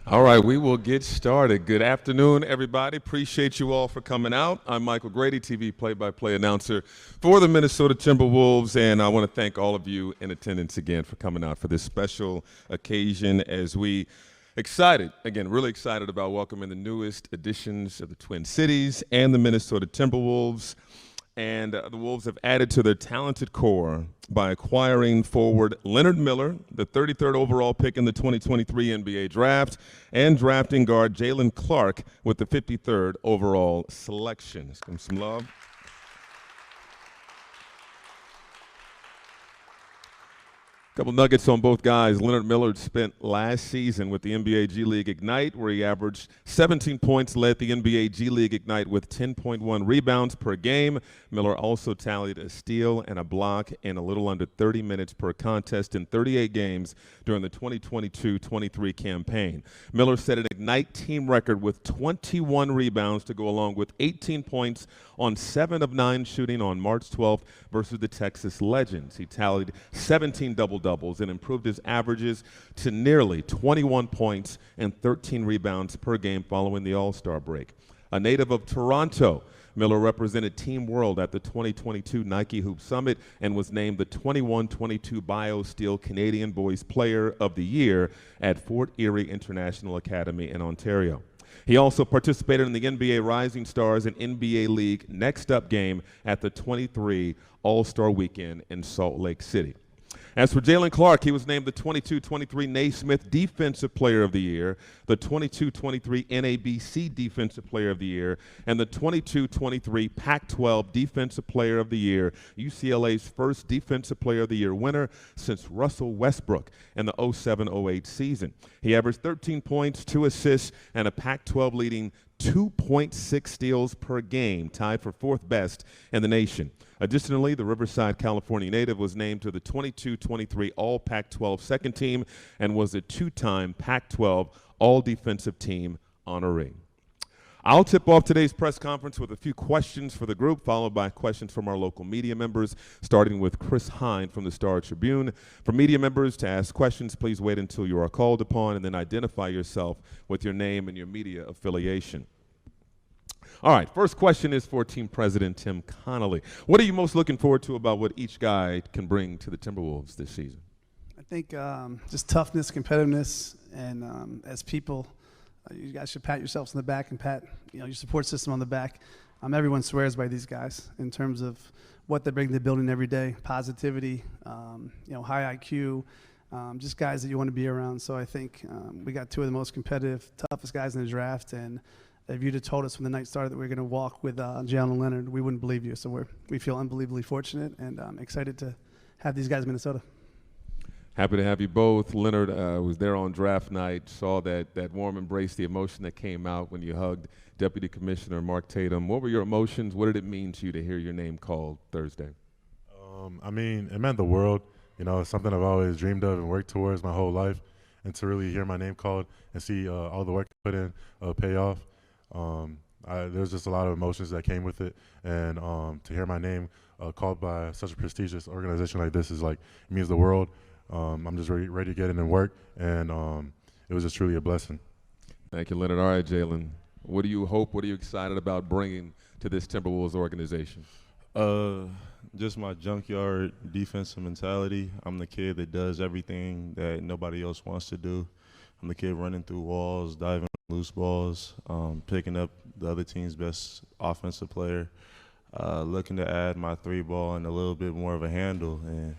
All right, we will get started. Good afternoon, everybody. Appreciate you all for coming out. I'm Michael Grady, TV play-by-play announcer for the Minnesota Timberwolves, and I want to thank all of you in attendance again for coming out for this special occasion as we really excited about welcoming the newest additions of the Twin Cities and the Minnesota Timberwolves. And the Wolves have added to their talented core by acquiring forward Leonard Miller, the 33rd overall pick in the 2023 NBA draft, and drafting guard Jaylen Clark with the 53rd overall selection. Let's give him some love. Couple nuggets on both guys. Leonard Miller spent last season with the NBA G League Ignite, where he averaged 17 points, led the NBA G League Ignite with 10.1 rebounds per game. Miller also tallied a steal and a block in a little under 30 minutes per contest in 38 games during the 2022-23 campaign. Miller set an Ignite team record with 21 rebounds to go along with 18 points on 7 of 9 shooting on March 12th versus the Texas Legends. He tallied 17 double-doubles and improved his averages to nearly 21 points and 13 rebounds per game following the All-Star break. A native of Toronto, Miller represented Team World at the 2022 Nike Hoop Summit and was named the 21-22 BioSteel Canadian Boys Player of the Year at Fort Erie International Academy in Ontario. He also participated in the NBA Rising Stars and NBA League Next Up game at the 23 All-Star Weekend in Salt Lake City. As for Jaylen Clark, he was named the 22-23 Naismith Defensive Player of the Year, the 22-23 NABC Defensive Player of the Year, and the 22-23 Pac-12 Defensive Player of the Year, UCLA's first Defensive Player of the Year winner since Russell Westbrook in the 07-08 season. He averaged 13 points, 2 assists, and a Pac-12 leading 2.6 steals per game, tied for 4th best in the nation. Additionally, the Riverside, California native was named to the 22-23 All Pac-12 second team and was a 2-time Pac-12 All Defensive Team honoree. I'll tip off today's press conference with a few questions for the group, followed by questions from our local media members, starting with Chris Hine from the Star Tribune. For media members to ask questions, please wait until you are called upon and then identify yourself with your name and your media affiliation. All right, first question is for Team President Tim Connolly. What are you most looking forward to about what each guy can bring to the Timberwolves this season? I think just toughness, competitiveness, and as people, you guys should pat yourselves on the back and pat your support system on the back. Everyone swears by these guys in terms of what they bring to the building every day, positivity, high IQ, just guys that you want to be around. So I think we got 2 of the most competitive, toughest guys in the draft, and if you'd have told us when the night started that we were going to walk with Jaylen Leonard, we wouldn't believe you. So we feel unbelievably fortunate and excited to have these guys in Minnesota. Happy to have you both. Leonard was there on draft night, saw that warm embrace, the emotion that came out when you hugged Deputy Commissioner Mark Tatum. What were your emotions? What did it mean to you to hear your name called Thursday? It meant the world. It's something I've always dreamed of and worked towards my whole life. And to really hear my name called and see all the work I put in pay off, there's just a lot of emotions that came with it, and to hear my name called by such a prestigious organization like this it means the world. I'm just ready to get in and work, and it was just truly a blessing. Thank you, Leonard. All right, Jaylen, what do you hope, what are you excited about bringing to this Timberwolves organization? Just my junkyard defensive mentality. I'm the kid that does everything that nobody else wants to do. I'm the kid running through walls, diving loose balls, picking up the other team's best offensive player, looking to add my 3-ball and a little bit more of a handle. And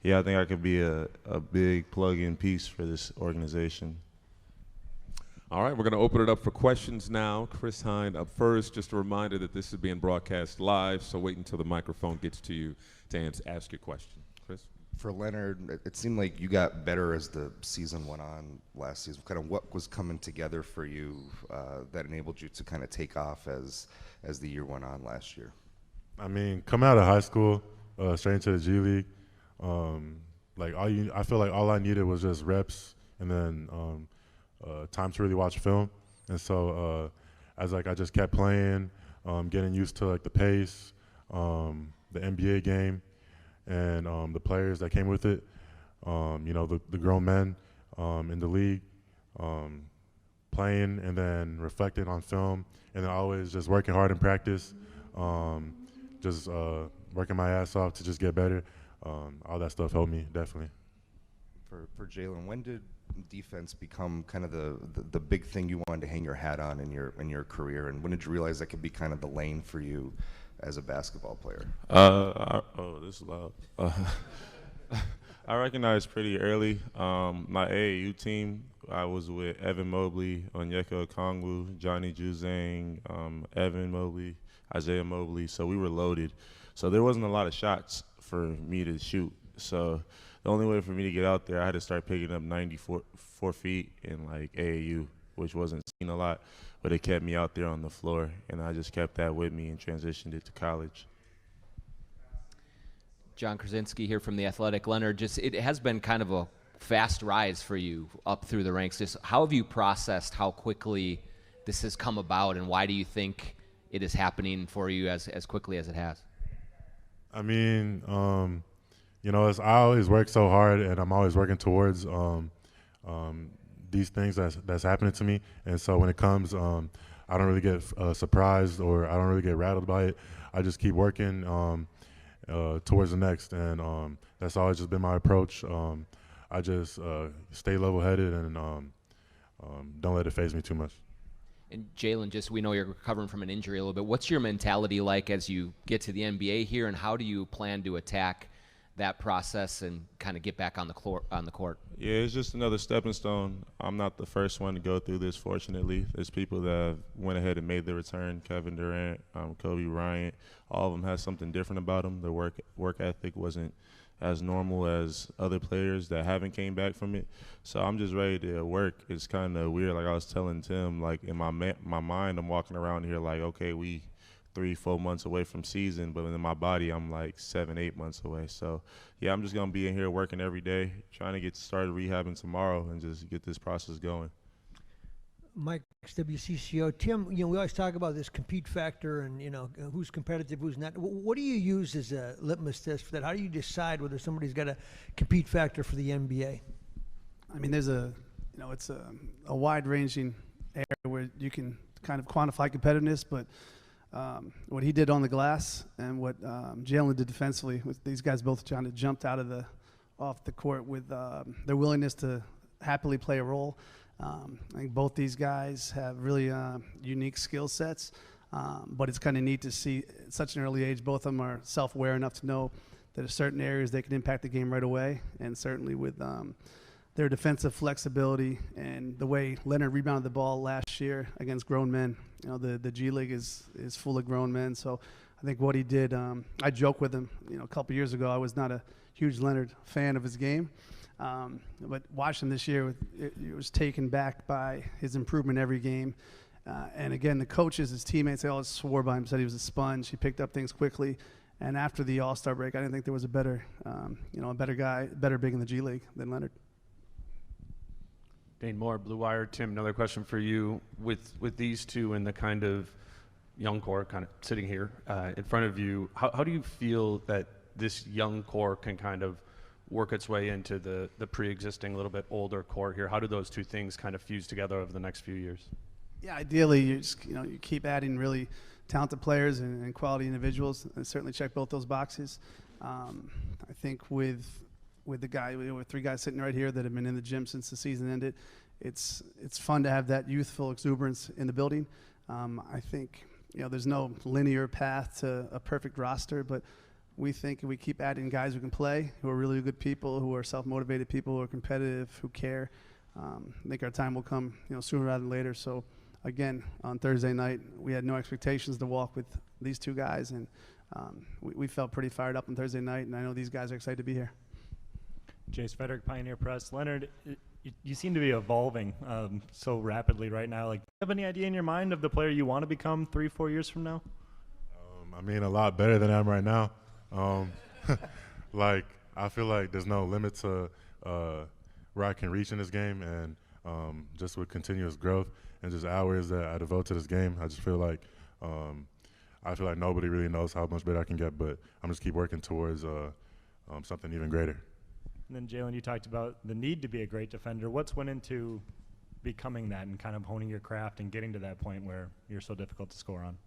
yeah, I think I could be a big plug-in piece for this organization. All right, we're going to open it up for questions now. Chris Hine up first. Just a reminder that this is being broadcast live, so wait until the microphone gets to you to ask your question. Chris? For Leonard, it seemed like you got better as the season went on last season. Kind of what was coming together for you that enabled you to kind of take off as the year went on last year? Coming out of high school, straight into the G League, I feel like all I needed was just reps and then time to really watch film. And so as I just kept playing, getting used to the pace, the NBA game, and the players that came with it, the grown men in the league, playing and then reflecting on film, and then always just working hard in practice, just working my ass off to just get better. All that stuff helped me, definitely. For Jaylen, when did defense become kind of the big thing you wanted to hang your hat on in your career, and when did you realize that could be kind of the lane for you as a basketball player? This is loud. I recognized pretty early. My AAU team, I was with Evan Mobley, Onyeka Okongwu, Johnny Juzang, Evan Mobley, Isaiah Mobley. So we were loaded. So there wasn't a lot of shots for me to shoot. So the only way for me to get out there, I had to start picking up 94 feet in like AAU, which wasn't seen a lot, but it kept me out there on the floor, and I just kept that with me and transitioned it to college. John Krasinski here from The Athletic. Leonard, it has been kind of a fast rise for you up through the ranks. Just how have you processed how quickly this has come about, and why do you think it is happening for you as quickly as it has? I mean, I always work so hard, and I'm always working towards these things that's happening to me. And so when it comes, I don't really get surprised, or I don't really get rattled by it. I just keep working towards the next, and that's always just been my approach. I just stay level-headed and don't let it faze me too much. And Jaylen, we know you're recovering from an injury a little bit. What's your mentality like as you get to the NBA here, and how do you plan to attack that process and kind of get back on the court? Yeah, it's just another stepping stone. I'm not the first one to go through this, fortunately. There's people that went ahead and made their return. Kevin Durant, Kobe Bryant, all of them had something different about them. Their work ethic wasn't as normal as other players that haven't came back from it. So I'm just ready to work. It's kind of weird. Like I was telling Tim, like in my mind, I'm walking around here like, okay, we 3-4 months away from season, but in my body, I'm like 7-8 months away. So yeah, I'm just gonna be in here working every day, trying to get started rehabbing tomorrow and just get this process going. Mike, WCCO. Tim, we always talk about this compete factor and, who's competitive, who's not. What do you use as a litmus test for that? How do you decide whether somebody's got a compete factor for the NBA? I mean, there's it's a wide-ranging area where you can kind of quantify competitiveness, but what he did on the glass and what Jaylen did defensively, with these guys both trying to jump off the court with their willingness to happily play a role. I think both these guys have really unique skill sets, but it's kind of neat to see at such an early age. Both of them are self-aware enough to know that in certain areas they can impact the game right away, and certainly with their defensive flexibility and the way Leonard rebounded the ball last year against grown men. The G League is full of grown men, so I think what he did, I joked with him, a couple years ago, I was not a huge Leonard fan of his game. But watching this year, it was taken back by his improvement every game. And again, the coaches, his teammates, they all swore by him, said he was a sponge. He picked up things quickly. And after the All-Star break, I didn't think there was a better big in the G League than Leonard. Dane Moore, Blue Wire. Tim, another question for you. With these two and the kind of young core kind of sitting here in front of you, how do you feel that this young core can kind of work its way into the pre-existing, little bit older core here? How do those two things kind of fuse together over the next few years? Yeah, ideally, you keep adding really talented players and quality individuals, and certainly check both those boxes. I think with with 3 guys sitting right here that have been in the gym since the season ended, it's fun to have that youthful exuberance in the building. I think there's no linear path to a perfect roster, but we think if we keep adding guys who can play, who are really good people, who are self-motivated people, who are competitive, who care, I think our time will come, sooner rather than later. So, again, on Thursday night, we had no expectations to walk with these 2 guys, and we felt pretty fired up on Thursday night, and I know these guys are excited to be here. Jace Frederick, Pioneer Press. Leonard, you seem to be evolving so rapidly right now. Like, do you have any idea in your mind of the player you want to become 3-4 years from now? I mean, a lot better than I am right now. I feel like there's no limit to where I can reach in this game, and just with continuous growth and just hours that I devote to this game, I just feel like nobody really knows how much better I can get, but I'm just keep working towards something even greater. And then, Jaylen, you talked about the need to be a great defender. What's went into becoming that and kind of honing your craft and getting to that point where you're so difficult to score on?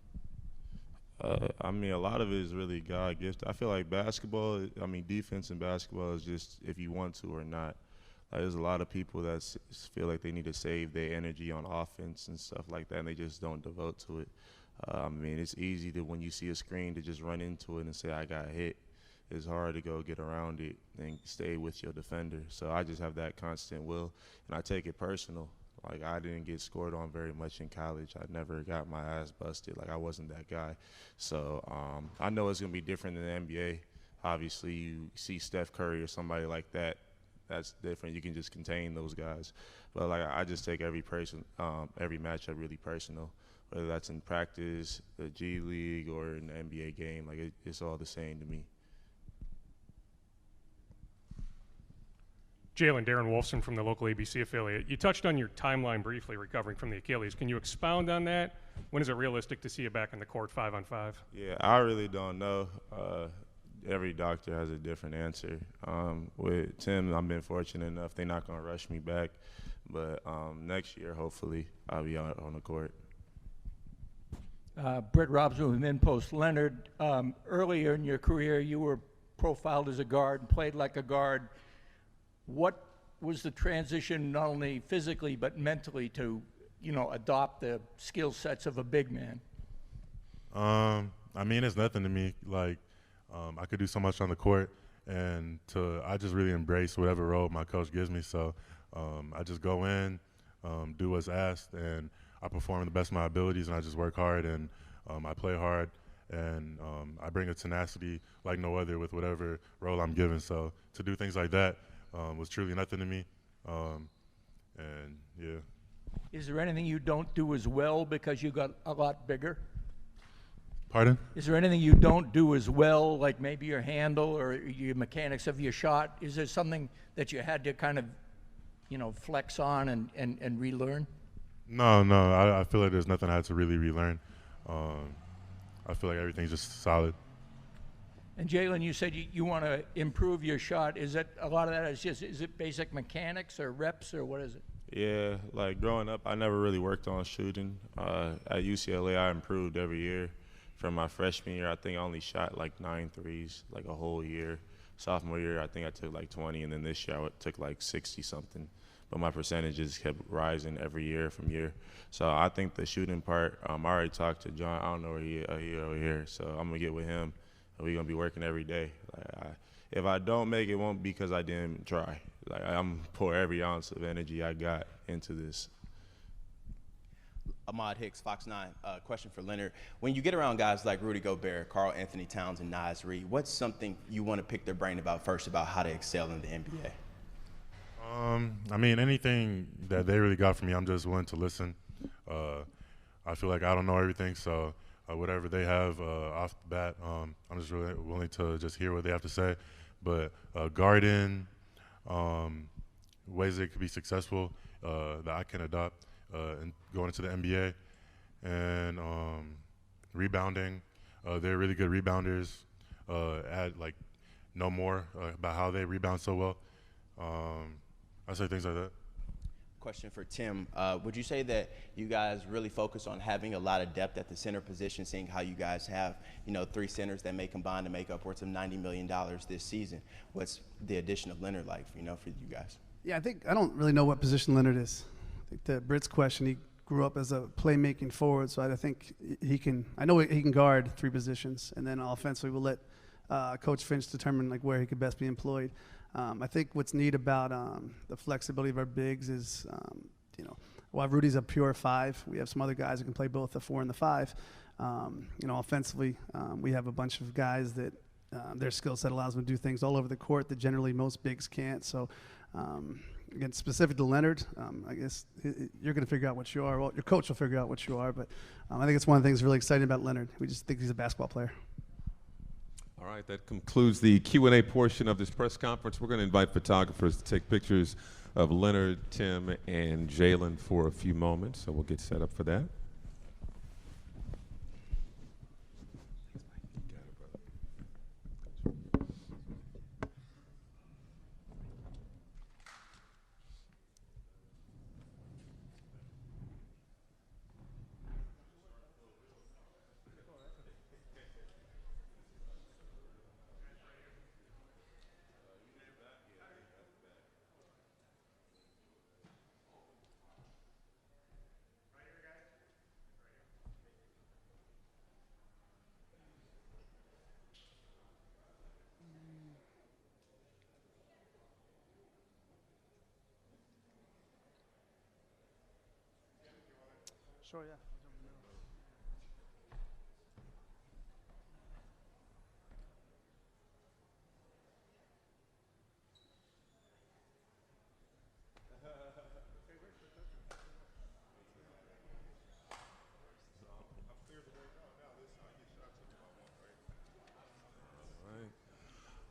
I mean, a lot of it is really God gift. I feel like basketball, I mean, defense in basketball is just if you want to or not. Like, there's a lot of people that feel like they need to save their energy on offense and stuff like that, and they just don't devote to it. I mean, it's easy to, when you see a screen, to just run into it and say, I got hit. It's hard to go get around it and stay with your defender. So I just have that constant will, and I take it personal. Like, I didn't get scored on very much in college. I never got my ass busted. Like, I wasn't that guy. So I know it's going to be different than the NBA. Obviously, you see Steph Curry or somebody like that. That's different. You can just contain those guys. But, like, I just take every matchup really personal, whether that's in practice, the G League, or in the NBA game. Like, it's all the same to me. Jaylen, Darren Wolfson from the local ABC affiliate. You touched on your timeline briefly recovering from the Achilles. Can you expound on that? When is it realistic to see you back in the court 5-on-5? Yeah, I really don't know. Every doctor has a different answer. With Tim, I've been fortunate enough. They're not going to rush me back. But next year, hopefully, I'll be out on the court. Brett Robson with MinPost. Leonard, earlier in your career, you were profiled as a guard and played like a guard. What was the transition, not only physically but mentally, to, adopt the skill sets of a big man? I mean, it's nothing to me. Like, I could do so much on the court, and I just really embrace whatever role my coach gives me. So I just go in, do what's asked, and I perform to the best of my abilities, and I just work hard, and I play hard, and I bring a tenacity like no other with whatever role I'm given. So to do things like that was truly nothing to me, and yeah. Is there anything you don't do as well because you got a lot bigger? Pardon? Is there anything you don't do as well, like maybe your handle or your mechanics of your shot? Is there something that you had to kind of, flex on and relearn? No, I feel like there's nothing I had to really relearn. I feel like everything's just solid. And Jaylen, you said you want to improve your shot. Is that a lot of that is it basic mechanics or reps or what is it? Yeah, like growing up, I never really worked on shooting. At UCLA, I improved every year. From my freshman year, I think I only shot like 9 threes, like a whole year. Sophomore year, I think I took like 20, and then this year I took like 60-something. But my percentages kept rising every year from year. So I think the shooting part, I already talked to John. I don't know where he over here, so I'm going to get with him. We're going to be working every day. Like, if I don't make it, it won't be because I didn't try. Like, I'm pour every ounce of energy I got into this. Ahmad Hicks, Fox 9. Question for Leonard. When you get around guys like Rudy Gobert, Karl Anthony Towns, and Naz Reid, what's something you want to pick their brain about first about how to excel in the NBA? I mean, anything that they really got from me, I'm just willing to listen. I feel like I don't know everything, so whatever they have off the bat, I'm just really willing to just hear what they have to say. But guarding, ways they could be successful that I can adopt and going into the NBA, and rebounding. They're really good rebounders. Add like know more about how they rebound so well. I say things like that. Question for Tim. Would you say that you guys really focus on having a lot of depth at the center position, seeing how you guys have, 3 centers that may combine to make upwards of $90 million this season? What's the addition of Leonard like, for you guys? Yeah, I don't really know what position Leonard is. I think to Britt's question, he grew up as a playmaking forward, so I think I know he can guard 3 positions, and then offensively we'll let Coach Finch determine like where he could best be employed. I think what's neat about the flexibility of our bigs is, while Rudy's a pure 5, we have some other guys who can play both the 4 and the 5. Offensively, we have a bunch of guys that their skill set allows them to do things all over the court that generally most bigs can't. So, again, specific to Leonard, I guess you're going to figure out what you are. Well, your coach will figure out what you are, but I think it's one of the things really exciting about Leonard. We just think he's a basketball player. All right, that concludes the Q&A portion of this press conference. We're going to invite photographers to take pictures of Leonard, Tim, and Jaylen for a few moments, so we'll get set up for that. Sure, yeah.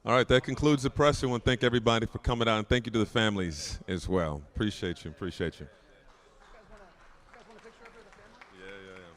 All right, that concludes the press. I want to thank everybody for coming out, and thank you to the families as well. Appreciate you. Appreciate you. You guys want a picture of the family? Yeah.